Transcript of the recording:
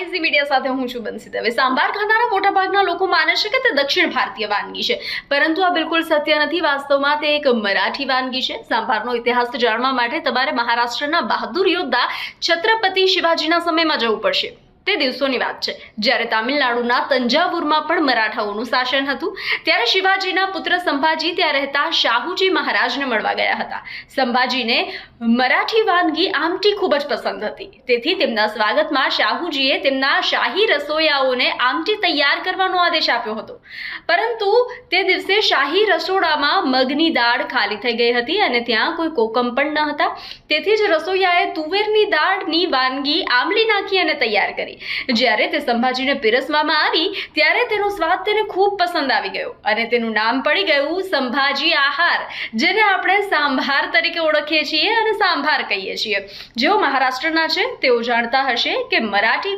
Zee media સાથે હું છું બંસી દવે। સાંભાર ખાનારા મોટાભાગના લોકો માને છે કે તે દક્ષિણ ભારતીય વાનગી છે, પરંતુ આ બિલકુલ સત્ય નથી। વાસ્તવમાં તે એક મરાઠી વાનગી છે। સાંભારનો ઇતિહાસ જાણવા માટે તમારે મહારાષ્ટ્રના બહાદુર યોદ્ધા છત્રપતિ શિવાજીના સમયમાં જવું પડશે। તે દિવસોની વાત છે જ્યારે તામિલનાડુના તંજાવુરમાં પણ મરાઠાઓનું શાસન હતું। ત્યારે શિવાજીના પુત્ર સંભાજી ત્યાં રહેતા શાહુજી મહારાજને મળવા ગયા હતા। સંભાજીને મરાઠી વાનગી આમટી ખૂબ જ પસંદ હતી, તેથી તેમના સ્વાગતમાં શાહુજીએ તેમના શાહી રસોઈયાઓને આમટી તૈયાર કરવાનો આદેશ આપ્યો હતો। પરંતુ તે દિવસે શાહી રસોડામાં મગની દાળ ખાલી થઈ ગઈ હતી અને ત્યાં કોઈ કોકમ પણ ન હતા। તેથી જ રસોઈયાએ તુવેરની દાળની વાનગી આમલી નાખી અને તૈયાર કરી। જ્યારે તે સંભાજીને પીરસવામાં આવી ત્યારે તેનો સ્વાદ તેને ખૂબ પસંદ આવી ગયો અને તેનું નામ પડી ગયું સંભાજી આહાર, જેને આપણે સાંભાર તરીકે ઓળખીએ છીએ અને સાંભાર કહીએ છીએ। જેઓ મહારાષ્ટ્રના છે તેઓ જાણતા હશે કે મરાઠી